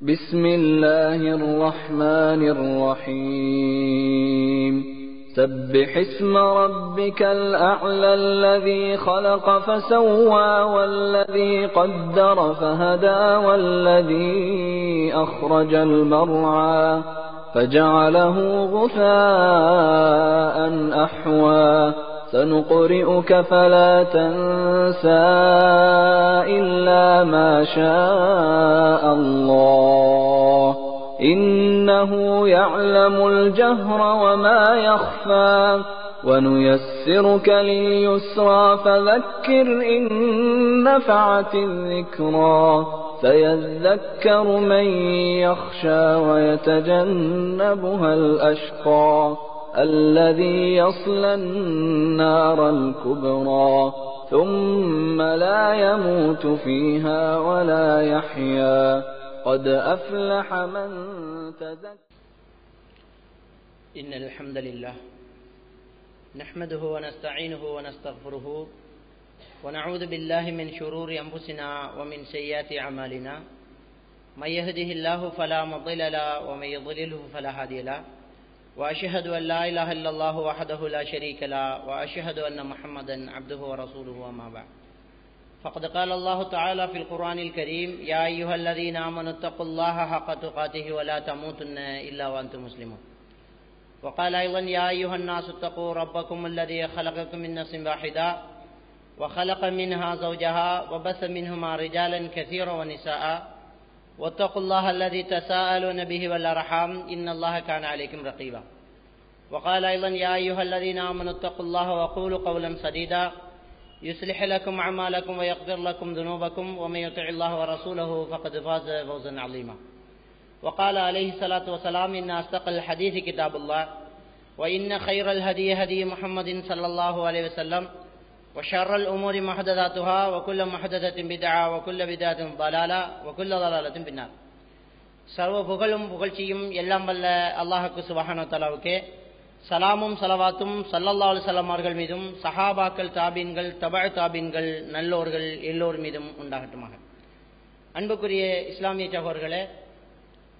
بسم الله الرحمن الرحيم سبح اسم ربك الأعلى الذي خلق فسوى والذي قدر فهدى والذي أخرج المرعى فجعله غثاء أحوى سنقرئك فلا تنسى إلا ما شاء الله إنه يعلم الجهر وما يخفى ونيسرك لليسرى فذكر إن نفعت الذكرى سيذكر من يخشى ويتجنبها الأشقى الذي يصلى النار الكبرى ثم لا يموت فيها ولا يحيا قد أفلح من تزكى. إن الحمد لله نحمده ونستعينه ونستغفره ونعوذ بالله من شرور أنفسنا ومن سيئات أعمالنا من يهده الله فلا مضل له ومن يضلله فلا هادي له وأشهد أن لا إله إلا الله وحده لا شريك له وأشهد أن محمدا عبده ورسوله وما بعد فقد قال الله تعالى في القرآن الكريم يا أيها الذين آمنوا اتقوا الله حق تقاته ولا تموتن إلا وأنتم مسلمون وقال أيضا يا أيها الناس اتقوا ربكم الذي خلقكم من نفس واحدة وخلق منها زوجها وبث منهما رجالا كثيرا ونساء واتقوا الله الذي تساءلون به والأرحام إن الله كان عليكم رقيبا وقال أيضا يا أيها الذين آمنوا اتقوا الله وقولوا قولا سديدا يصلح لكم أعمالكم ويغفر لكم ذنوبكم ومن يطع الله ورسوله فقد فاز فوزا عظيما وقال عليه الصلاة والسلام إن أصدق الحديث كتاب الله وإن خير الهدي هدي محمد صلى الله عليه وسلم وشر الأمور محدثاتها وكل محدثة بدعة وكل بدعة ضلالة وكل ضلالة في النار. சர்வ புகழும் புகழ்ச்சியும் எல்லாம் வல்ல அல்லாஹ்வுக்கு சுப்ஹானஹு வ தஆலாவுக்கே சலாமும் ஸலவாத்தும் ஸல்லல்லாஹு அலைஹி வஸல்லம் அவர்கள் மீதும் சஹாபாக்கள் தாபீன்கள் தபஅ தாபீன்கள் நல்லோர்கள் எல்லோர் மீதும் உண்டாகட்டுமாக. அன்புக்குரிய இஸ்லாமிய சகோதரர்களே,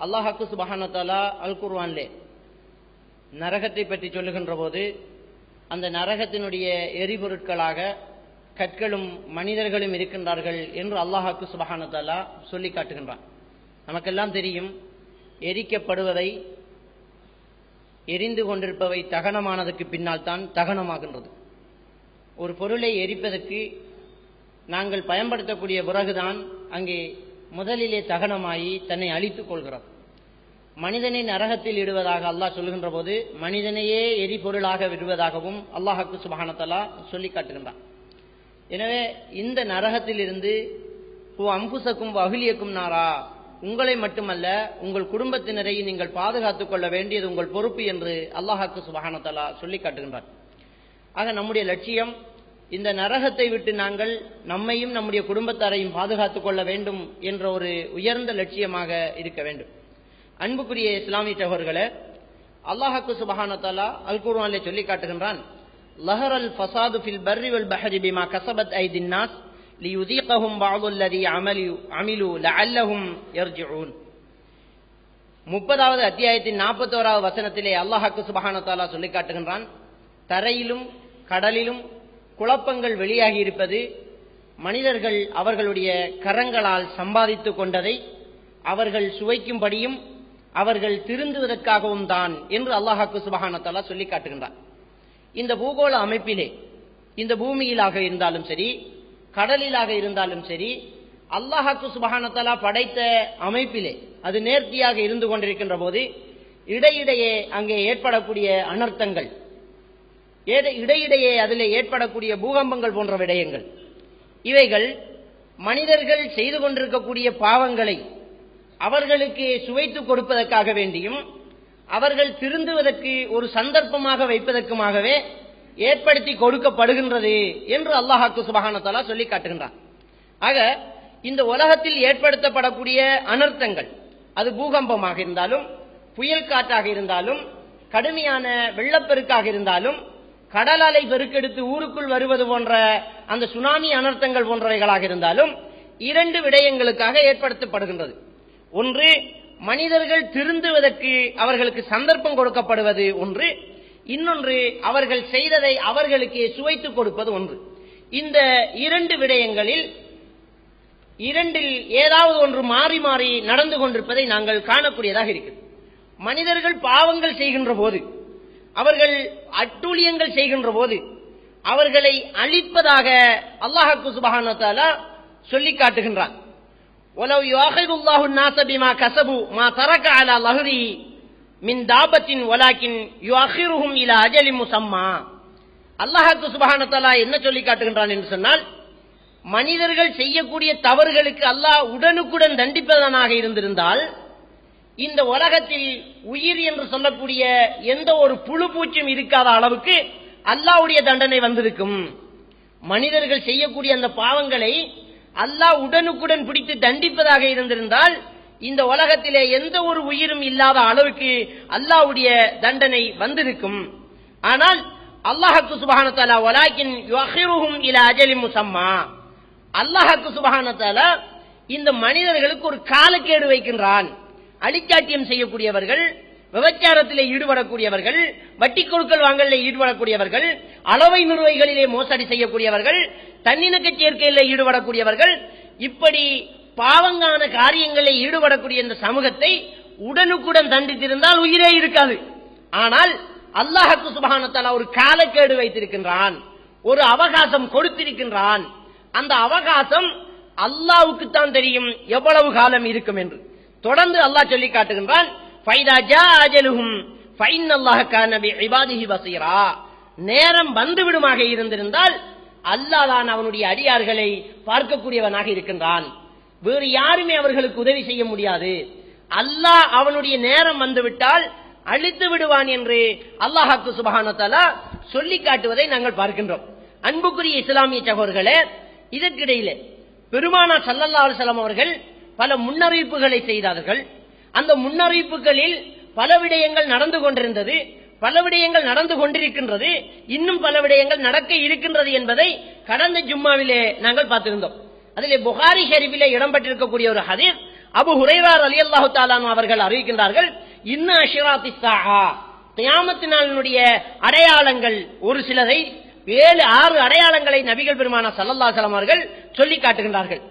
அல்லாஹ்வுக்கு சுப்ஹானஹு வ தஆலா அல் குர்ஆனிலே நரகத்தை பற்றி சொல்லுகின்ற போது அந்த நரகத்தினுடைய எரிபொருட்களாக கற்களும் மனிதர்களும் இருக்கின்றார்கள் என்று அல்லாஹ்வுக்கு சுப்ஹானஹு வ தஆலா சொல்லி காட்டுகின்றான். நமக்கெல்லாம் தெரியும், எரிக்கப்படுவதை எரிந்து கொண்டிருப்பவை தகனமானதுக்கு பின்னால் தான் தகனமாகின்றது. ஒரு பொருளை எரிப்பதற்கு நாங்கள் பயன்படுத்தக்கூடிய பிறகுதான் அங்கே முதலிலே தகனமாகி தன்னை அழித்துக் கொள்கிறது. மனிதனை நரகத்தில் இடுவதாக அல்லாஹ் சொல்லுகின்ற போது மனிதனையே எரிபொருளாக விடுவதாகவும் அல்லாஹ்வுக்கு சுப்ஹானஹு வ தஆலா சொல்லி காட்டுகின்றான். எனவே இந்த நரகத்தில் இருந்து அம்புசக்கும் அஹ்லியக்கும் நாரா, உங்களை மட்டுமல்ல உங்கள் குடும்பத்தினரை நீங்கள் பாதுகாத்துக் கொள்ள வேண்டியது உங்கள் பொறுப்பு என்று அல்லாஹ்வுக்கு சுப்ஹானஹு வ தஆலா சொல்லி காட்டுகின்றான். ஆக நம்முடைய லட்சியம் இந்த நரகத்தை விட்டு நாங்கள் நம்மையும் நம்முடைய குடும்பத்தாரையும் பாதுகாத்துக் கொள்ள வேண்டும் என்ற ஒரு உயர்ந்த லட்சியமாக இருக்க வேண்டும். அன்புக்குரிய இஸ்லாமிய சகோதரர்களே, அல்லாஹ்வுக்கு சுப்ஹானஹு வ தஆலா அல் குர்ஆனிலே சொல்லி காட்டுகின்றான், லஹரல் ஃபஸாது ஃபில் பர்ரி வல் பஹரி பிமா கஸபத் ஐதின் நாஸ் லியுதீகஹும் பஅதுல்லதி அமிலு லஅல்லஹும் யர்ஜிஊன். 30வது அத்தியாயத்தின் 41வது வசனத்திலே அல்லாஹ்வுக்கு சுப்ஹானஹு வ தஆலா சொல்லி காட்டுகின்றான், தரையிலும் கடலிலும் குழப்பங்கள் வெளியாகி இருப்பது மனிதர்கள் அவர்களுடைய கரங்களால் சம்பாதித்துக் கொண்டதை அவர்கள் சுவைக்கும்படியும் அவர்கள் திருந்துவதற்காகவும் தான் என்று அல்லாஹ்வுக்கு சுப்ஹானஹு வ தஆலா சொல்லி காட்டுகின்றார். இந்த பூகோள அமைப்பிலே, இந்த பூமியிலாக இருந்தாலும் சரி கடலிலாக இருந்தாலும் சரி, அல்லாஹ்வுக்கு சுப்ஹானஹு வ தஆலா படைத்த அமைப்பிலே அது நேர்த்தியாக இருந்து கொண்டிருக்கின்ற போது இடையிடையே அங்கே ஏற்படக்கூடிய அனர்த்தங்கள், இடையிடையே அதிலே ஏற்படக்கூடிய பூகம்பங்கள் போன்ற விடயங்கள், இவைகள் மனிதர்கள் செய்து கொண்டிருக்கக்கூடிய பாவங்களை அவர்களுக்கு சுவைத்துக் கொடுப்பதற்காக வேண்டியும் அவர்கள் திருந்துவதற்கு ஒரு சந்தர்ப்பமாக வைப்பதற்குமாகவே ஏற்படுத்தி கொடுக்கப்படுகின்றது என்று அல்லாஹ்வுக்கு சுப்ஹானஹு வ தஆலா சொல்லி காட்டுகின்றான். ஆக இந்த உலகத்தில் ஏற்படுத்தப்படக்கூடிய அனர்த்தங்கள், அது பூகம்பமாக இருந்தாலும் புயல் காற்றாக இருந்தாலும் கடுமையான வெள்ளப்பெருக்காக இருந்தாலும் கடல் அலை பெருக்கெடுத்து ஊருக்குள் வருவது போன்ற அந்த சுனாமி அனர்த்தங்கள் போன்றவைகளாக இருந்தாலும் இரண்டு விடயங்களுக்காக ஏற்படுத்தப்படுகின்றது. ஒன்று மனிதர்கள் திருந்துவதற்கு அவர்களுக்கு சந்தர்ப்பம் கொடுக்கப்படுவது ஒன்று, இன்னொன்று அவர்கள் செய்ததை அவர்களுக்கு சுவைத்துக் கொடுப்பது ஒன்று. இந்த இரண்டு விடயங்களில் இரண்டில் ஏதாவது ஒன்று மாறி மாறி நடந்து கொண்டிருப்பதை நாங்கள் காணக்கூடியதாக இருக்கிறது. மனிதர்கள் பாவங்கள் செய்கின்ற போது, அவர்கள் அட்டூழியங்கள் செய்கின்ற போது அவர்களை அழிப்பதாக அல்லாஹ் சுப்ஹானஹு வ தஆலா சொல்லி காட்டுகின்றான். وَلَوْ يُؤَاخِذُ اللَّهُ النَّاسَ بِمَا كَسَبُوا مَا تَرَكَ عَلَى ظَهْرِهِ مِنْ دَابَّةٍ وَلَكِنْ يُؤَخِّرُهُمْ إِلَى أَجَلٍ مُّسَمًّى. அல்லாஹ் சுப்ஹானஹு வ தஆலா என்ன சொல்லி காட்டுகின்றான் என்று சொன்னால், மனிதர்கள் செய்யக்கூடிய தவறுகளுக்கு அல்லாஹ் உடனுக்குடன் தண்டிப்பதனாக இருந்திருந்தால் இந்த உலகத்தில் உயிர் என்று சொல்லக்கூடிய எந்த ஒரு புழு பூச்சும் இருக்காத அளவுக்கு அல்லாஹ்வுடைய தண்டனை வந்திருக்கும். மனிதர்கள் செய்யக்கூடிய அந்த பாவங்களை அல்லாஹ் உடனுக்குடன் பிடித்து தண்டிப்பதாக இருந்திருந்தால் இந்த உலகத்திலே எந்த ஒரு உயிரும் இல்லாத அளவுக்கு அல்லாஹ்வுடைய தண்டனை வந்திருக்கும். ஆனால் அல்லாஹ் சுப்ஹானஹு வ தஆலா வலாக்கின் யுஅখিরুஹும் இலா அஜலின் முஸம்மா, அல்லாஹ் சுப்ஹானஹு வ தஆலா இந்த மனிதர்களுக்கு ஒரு காலக்கெடு வைக்கின்றான். அழிச்சாட்டியம் செய்யக்கூடியவர்கள், விபச்சாரத்திலே ஈடுபடக்கூடியவர்கள், வட்டி கொடுக்கல் வாங்கலிலே ஈடுபடக்கூடியவர்கள், அளவை நிறுவைகளிலே மோசடி செய்யக்கூடியவர்கள், தன்னிணக்க சேர்க்கையிலே ஈடுபடக்கூடியவர்கள், இப்படி பாவங்கான காரியங்களில் ஈடுபடக்கூடிய இந்த சமூகத்தை உடனுக்குடன் தண்டித்திருந்தால் உயிரே இருக்காது. ஆனால் அல்லாஹ் சுப்ஹானஹு வ தஆலா ஒரு காலக்கெடு வைத்திருக்கின்றான், ஒரு அவகாசம் கொடுத்திருக்கின்றான். அந்த அவகாசம் அல்லாஹ்வுக்கு தான் தெரியும் எவ்வளவு காலம் இருக்கும் என்று. தொடர்ந்து அல்லாஹ் சொல்லி காட்டுகின்றான், ஃபைதா ஜா அஜலுஹும் ஃபைன்னல்லாஹ கான பிஇபாதிஹி பஸீரா. நேரம் வந்துவிடுமாக இருந்திருந்தால் அல்லாஹ் தான் அவனுடைய அடியார்களை பார்க்கக்கூடியவனாக இருக்கின்றான். வேறு யாருமே அவர்களுக்கு உதவி செய்ய முடியாது. அல்லாஹ் அவனுடைய நேரம் வந்துவிட்டால் அழித்து விடுவான் என்று அல்லாஹ் சுப்ஹானஹு வ தஆலா சொல்லி காட்டுவதை நாங்கள் பார்க்கின்றோம். அன்புக்குரிய இஸ்லாமிய சகோதரர்களே, இதற்கிடையிலே பெருமானார் ஸல்லல்லாஹு அலைஹி வஸல்லம் அவர்கள் பல முன்னறிவிப்புகளை செய்தார்கள். அந்த முன்னறிவிப்புகளில் பல விடயங்கள் நடந்து கொண்டிருந்தது, பல விடயங்கள் நடந்து கொண்டிருக்கின்றது, இன்னும் பல விடயங்கள் நடக்க இருக்கின்றது என்பதை கடந்த ஜும்மாவிலே நாங்கள் பார்த்திருந்தோம். அதிலே புகாரி ஷரீஃபிலே இடம்பெற்றிருக்கக்கூடிய ஒரு ஹதீஸ், அபூ ஹுரைரா ரலியல்லாஹு தஆலா அவர்கள் அறிவிக்கின்றார்கள், இன்ன அஷ்ராத்திஸ் ஸாஆ, கியாமத் நாளினுடைய அடையாளங்கள் ஒரு சிலரை 7-6 அடையாளங்களை நபிகள் பெருமானார் ஸல்லல்லாஹு அலைஹி வஸல்லம் அவர்கள் சொல்லி காட்டுகின்றார்கள்.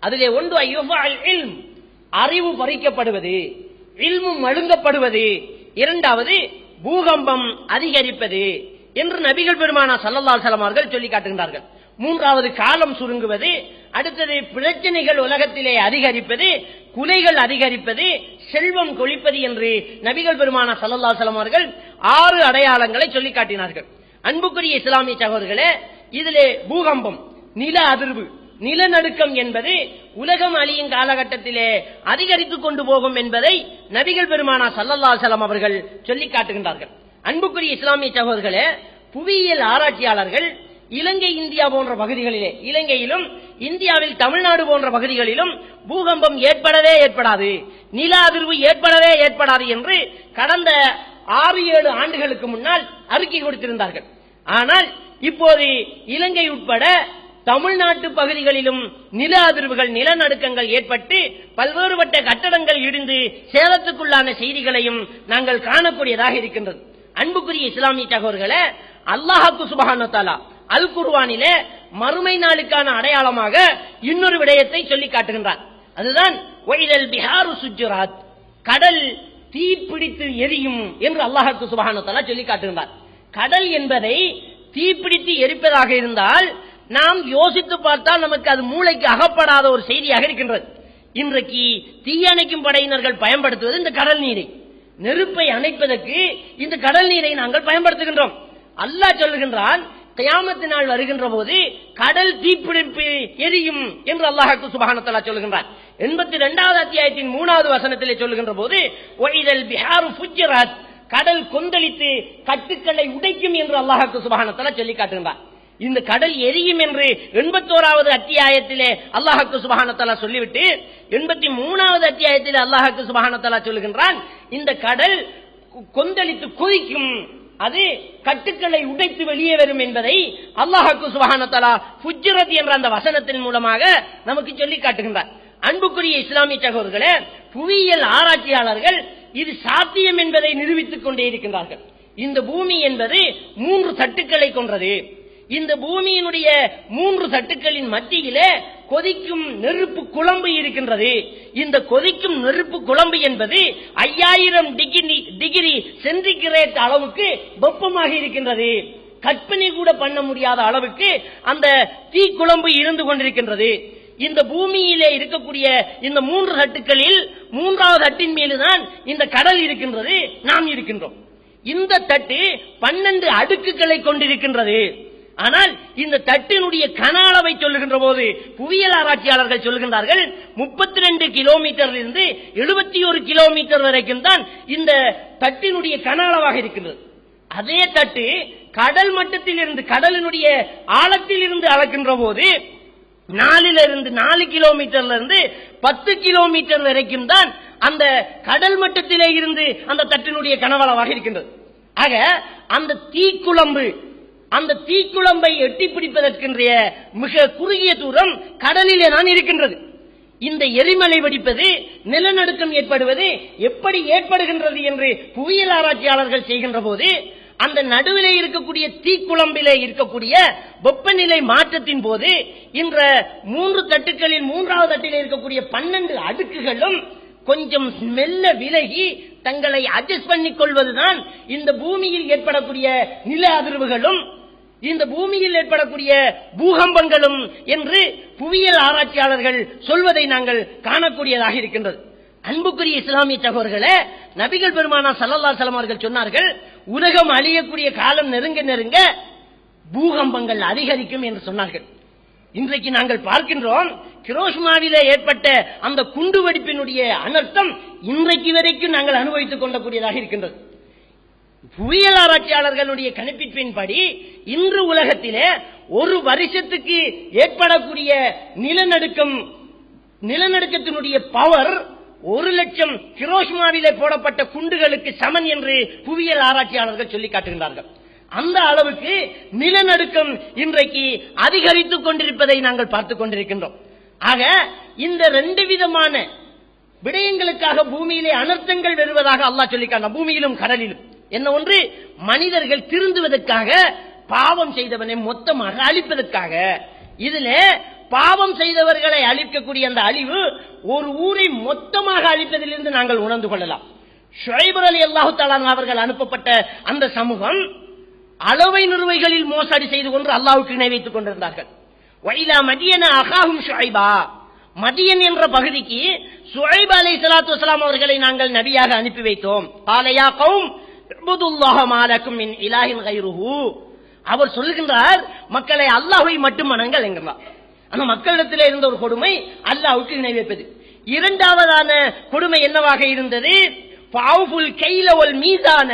அதிலே ஒன்று ஐயுஃபல் இல்ம், அறிவு பறிக்கப்படுவது, இல்மு மழுங்கப்படுவது. இரண்டாவது பூகம்பம் அதிகரிப்பது என்று நபிகள் பெருமானார் ஸல்லல்லாஹு அலைஹி வஸல்லம் அவர்கள் சொல்லி காட்டுகின்றார்கள். மூன்றாவது காலம் சுருங்குவது. அடுத்தது பிரச்சனைகள் உலகத்திலே அதிகரிப்பது, குலைகள் அதிகரிப்பது, செல்வம் கொழிப்பது என்று நபிகள் பெருமானார் ஸல்லல்லாஹு அலைஹி வஸல்லம் அவர்கள் 6 அடையாளங்களை சொல்லி காட்டினார்கள். அன்புக்குரிய இஸ்லாமிய சகோதரர்களே, இதிலே பூகம்பம், நில அதிர்வு, நிலநடுக்கம் என்பது உலகம் அழியும் காலகட்டத்திலே அதிகரித்துக் கொண்டு போகும் என்பதை நபிகள் பெருமானார் ஸல்லல்லாஹு அலைஹி வஸல்லம் அவர்கள் சொல்லி காட்டுகின்றார்கள். அன்புக்குரிய இஸ்லாமிய சகோதரர்களே, புவியியல் ஆராய்ச்சியாளர்கள் இலங்கை, இந்தியா போன்ற பகுதிகளிலே, இலங்கையிலும் இந்தியாவில் தமிழ்நாடு போன்ற பகுதிகளிலும் பூகம்பம் ஏற்படவே ஏற்படாது, நில அதிர்வு ஏற்படவே ஏற்படாது என்று கடந்த 6-7 ஆண்டுகளுக்கு முன்னால் அறிக்கை கொடுத்திருந்தார்கள். ஆனால் இப்போது இலங்கை உட்பட தமிழ்நாட்டு பகுதிகளிலும் நில அதிர்வுகள், நிலநடுக்கங்கள் ஏற்பட்டு பல்வேறுபட்ட கட்டடங்கள் இடிந்து சேதத்துக்குள்ளான செய்திகளையும் நாங்கள் காணக்கூடியதாக இருக்கின்றது. அன்புக்குரிய இஸ்லாமிய சகோதரர்களே, அல்லாஹ் சுப்ஹானஹு வ தஆலா அல் குர்ஆனிலே மறுமை நாளுக்கான அடையாளமாக இன்னொரு விடயத்தை சொல்லி காட்டுகின்றான். அதுதான் வைதல் பிஹாரு சுஜ்ஜராத், கடல் தீப்பிடித்து எரியும் என்று அல்லாஹ் சுப்ஹானஹு வ தஆலா சொல்லி காட்டுகின்றான். கடல் என்பதை தீப்பிடித்து எரிப்பதாக இருந்தால் நாம் யோசித்து பார்த்தால் நமக்கு அது மூளைக்கு அகப்படாத ஒரு செய்தியாக இருக்கின்றது. இன்றைக்கு தீயணைக்கும் படையினர்கள் பயன்படுத்துவது இந்த கடல் நீரை, நெருப்பை அணைப்பதற்கு இந்த கடல் நீரை நாங்கள் பயன்படுத்துகின்றோம். அல்லாஹ் சொல்லுகின்றான், கியாமத் நாள் வருகின்ற போது கடல் தீப்பிடிப்பு எரியும் என்று அல்லாஹ் சுப்ஹானஹு வ தஆலா சொல்லுகின்றான். 82வது அத்தியாயத்தின் 3வது வசனத்திலே சொல்லுகின்ற போது வைதல் பிஹாரு ஃபுஜ்ஜிரத், கடல் கொந்தளித்து கட்டுக்களை உடைக்கும் என்று அல்லாஹ் சுப்ஹானஹு வ தஆலா சொல்லி காட்டுகின்றான். இந்த கடல் எரியும் என்று 81வது அத்தியாயத்திலே அல்லாஹ் சுப்ஹானஹு வ தஆலா சொல்லிவிட்டு 83வது அத்தியாயத்திலே அல்லாஹ் சுப்ஹானஹு வ தஆலா சொல்லுகின்றான், இந்த கடல் கொந்தளித்து கொதிக்கும், அது கட்டுக்களை உடைத்து வெளியே வரும் என்பதை அல்லாஹ் சுப்ஹானஹு வ தஆலா ஃபுஜ்ஜிரத் என்ற அந்த வசனத்தின் மூலமாக நமக்கு சொல்லி காட்டுகின்றார். அன்புக்குரிய இஸ்லாமிய சகோதரர்களே, புவியியல் ஆராய்ச்சியாளர்கள் இது சாத்தியம் என்பதை நிரூபித்துக் கொண்டே இருக்கின்றார்கள். இந்த பூமி என்பது 3 தட்டுக்களை கொண்டது. இந்த பூமியினுடைய 3 தட்டுக்களின் மத்தியிலே கொதிக்கும் நெருப்பு குழம்பு இருக்கின்றது. இந்த கொதிக்கும் நெருப்பு குழம்பு என்பது 5000 டிகிரி சென்டிகிரேட் அளவுக்கு வெப்பமாக இருக்கின்றது. கற்பனை கூட பண்ண முடியாத அளவுக்கு அந்த தீ குழம்பு இருந்து கொண்டிருக்கின்றது. இந்த பூமியிலே இருக்கக்கூடிய இந்த 3 தட்டுக்களில் 3வது தட்டின் மீதுதான் இந்த கடல் இருக்கின்றது, நாம் இருக்கின்றோம். இந்த தட்டு 12 அடுக்குகளை கொண்டிருக்கின்றது. ஆனால் இந்த தட்டினுடைய கன அளவை சொல்லுகின்ற போது புவியியல் ஆராய்ச்சியாளர்கள் சொல்லுகின்றார்கள் 32 கிலோமீட்டரில் இருந்து 71 கிலோமீட்டர் வரைக்கும் தான் இந்த தட்டினுடைய கன அளவாக இருக்கின்றது. அதே தட்டு கடல் மட்டத்தில் இருந்து, கடலினுடைய ஆழத்தில் இருந்து அளக்கின்ற போது 4 கிலோமீட்டர்ல இருந்து 10 கிலோமீட்டர் வரைக்கும் தான் அந்த கடல் மட்டத்திலே இருந்து அந்த தட்டினுடைய கனவளவாக இருக்கின்றது. ஆக அந்த தீக்குழம்பை எட்டி பிடிப்பதற்கென்ற மிக குறுகிய தூரம் கடலிலே தான் இருக்கின்றது. இந்த எரிமலை வெடிப்பது, நிலநடுக்கம் ஏற்படுவது எப்படி ஏற்படுகின்றது என்று புவியியல் ஆராய்ச்சியாளர்கள் செய்கின்ற போது அந்த நடுவிலே இருக்கக்கூடிய தீக்குழம்பிலே இருக்கக்கூடிய வெப்பநிலை மாற்றத்தின் போது இந்த 3 தட்டுக்களில் 3வது தட்டிலே இருக்கக்கூடிய 12 அடுக்குகளும் கொஞ்சம் மெல்ல விலகி தங்களை அட்ஜஸ்ட் பண்ணிக் கொள்வதுதான் இந்த பூமியில் ஏற்படக்கூடிய நில அதிர்வுகளும் இந்த பூமியில் ஏற்படக்கூடிய பூகம்பங்களும் என்று புவியியல் ஆராய்ச்சியாளர்கள் சொல்வதை நாங்கள் காணக்கூடியதாக இருக்கின்றது. அன்புக்குரிய இஸ்லாமிய சகோதரர்களே, நபிகள் பெருமானார் ஸல்லல்லாஹு அலைஹி வஸல்லம் அவர்கள் சொன்னார்கள், உலகம் அழியக்கூடிய காலம் நெருங்க நெருங்க பூகம்பங்கள் அதிகரிக்கும் என்று சொன்னார்கள். இன்றைக்கு நாங்கள் பார்க்கின்றோம், ஹிரோஷிமாவிலே ஏற்பட்ட அந்த குண்டு வெடிப்பினுடைய அனர்த்தம் இன்றைக்கு வரைக்கும் நாங்கள் அனுபவித்துக் கொள்ளக்கூடியதாக இருக்கின்றது. புவியியல் ஆராய்ச்சியாளர்களுடைய கணிப்பின்படி இன்று உலகத்திலே ஒரு வருஷத்துக்கு ஏற்படக்கூடிய நிலநடுக்கத்தினுடைய பவர் 1,00,000 ஹிரோஷிமாவிலே போடப்பட்ட குண்டுகளுக்கு சமன் என்று புவியியல் ஆராய்ச்சியாளர்கள் சொல்லி காட்டுகின்றார்கள். அந்த அளவுக்கு நிலநடுக்கம் இன்றைக்கு அதிகரித்துக் கொண்டிருப்பதை நாங்கள் பார்த்துக் கொண்டிருக்கின்றோம். ஆக இந்த 2 விதமான விடயங்களுக்காக பூமியிலே அனர்த்தங்கள் வருவதாக அல்லாஹ் சொல்லி காட்டினான், பூமியிலும் கடலிலும். என்ன ஒன்று, மனிதர்கள் திருந்துவதற்காக, பாவம் செய்தவனை மொத்தமாக அழிப்பதற்காக. இதுல பாவம் செய்தவர்களை அழிக்கக்கூடிய அந்த அழிவு ஒரு ஊரை மொத்தமாக அழிப்பதிலிருந்து நாங்கள் உணர்ந்து கொள்ளலாம். ஷுஐப் ரலியல்லாஹு தஆலா அவர்கள் அனுப்பப்பட்ட அந்த சமூகம் அளவை நிறுவைகளில் மோசடி செய்து கொண்டு அல்லாஹ்வுக்கு இணை வைத்துக் கொண்டிருந்தார்கள். வைலா மதியன அகாஹும் ஷுஐபா, மதியன் என்ற பகுதிக்கு ஷுஐப் அலைஹிஸ்ஸலாத்து வஸலாம் அவர்களை நாங்கள் நபியாக அனுப்பி வைத்தோம். காலையா கௌம் இபுதுல்லாஹ மா லக்கும் மின் இலாஹின் கைருஹு. அவர் சொல்கின்றார், மக்களை அல்லாஹ்வை மட்டும் வணங்குங்கள் என்கிறார். அந்த மக்களிடத்தில் இருந்த ஒரு கொடுமை அல்லாஹ்வுக்கு இணை வைப்பது. இரண்டாவதான கொடுமை என்னவாக இருந்தது, ஃபவுஃபுல் கைல வல் மீசான,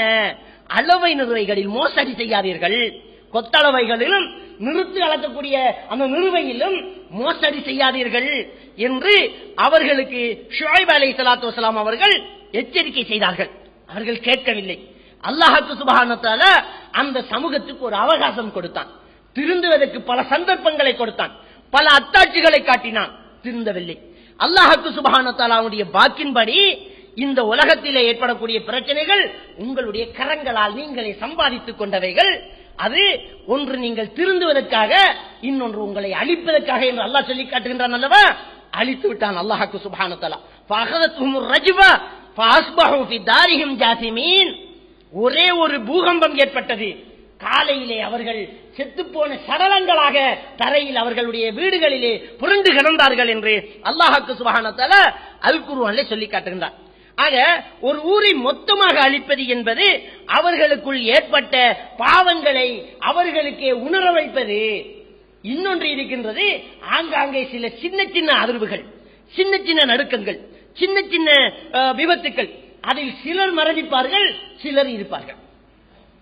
அளவை நிறுவைகளில் மோசடி செய்யாதீர்கள். கொத்தளவைகளிலும் நிறுத்து அளக்கக்கூடிய அந்த நிறுவையிலும் மோசடி செய்யாதீர்கள் என்று அவர்களுக்கு ஷுஐப் அலைஹிஸ்ஸலாத்து வஸலாம் அவர்கள் எச்சரிக்கை செய்தார்கள். அவர்கள் கேட்கவில்லை. அல்லாஹ் சுப்ஹானஹு வ தஆலா அந்த சமூகத்துக்கு ஒரு அவகாசம் கொடுத்தான், திருந்துவதற்கு பல சந்தர்ப்பங்களை கொடுத்தான், பல அத்தாட்சிகளை காட்டினான், திருந்தவில்லை. அல்லாஹ் சுப்ஹானஹு வ தஆலாவுடைய வாக்கின்படி இந்த உலகத்திலே ஏற்படக்கூடிய பிரச்சனைகள் உங்களுடைய கரங்களால் நீங்களே சம்பாதித்துக் கொண்டவைகள். அது ஒன்று நீங்கள் திருந்துவதற்காக, இன்னொன்று உங்களை அழிப்பதற்காக என்று அல்லாஹ் சொல்லி காட்டுகின்றான் அல்லவா. அழித்து விட்டான் அல்லாஹ் சுப்ஹானஹு வ தஆலா. ஃபஅഖதத்ஹுமுர் ரஜ்வா ஃபஅஸ்பஹு ஃபி தாரிஹிம் ஜாசிமீன். ஒரே ஒரு பூகம்பம் ஏற்பட்டது. காலையிலே அவர்கள் செத்துப்போன சடலங்களாக தரையில் அவர்களுடைய வீடுகளிலே புரண்டு கிடந்தார்கள் என்று அல்லாஹ் சுப்ஹானஹு வ தஆலா அல் குர்ஆனிலே சொல்லி காட்டுகின்றார். ஆக ஒரு ஊரை மொத்தமாக அழிப்பது என்பது அவர்களுக்குள் ஏற்பட்ட பாவங்களை அவர்களுக்கே உணர வைப்பது. இன்னொன்று இருக்கின்றது, ஆங்காங்கே சில சின்ன சின்ன அதிர்வுகள், சின்ன சின்ன நடுக்கங்கள், சின்ன சின்ன விபத்துக்கள், அதில் சிலர் மரணிப்பார்கள், சிலர் இருப்பார்கள்.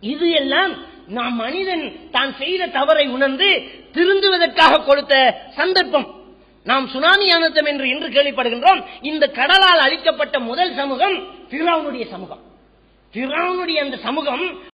இது எல்லாம் நாம் மனிதன் தான் செய்த தவறை உணர்ந்து திருந்துவதற்காக கொடுத்த சந்தர்ப்பம். நாம் சுனாமி அனர்த்தம் என்று இன்று கேள்விப்படுகின்றோம். இந்த கடலால் அழிக்கப்பட்ட முதல் சமூகம் ஃபிரௌனுடைய சமூகம். ஃபிரௌனுடைய அந்த சமூகம்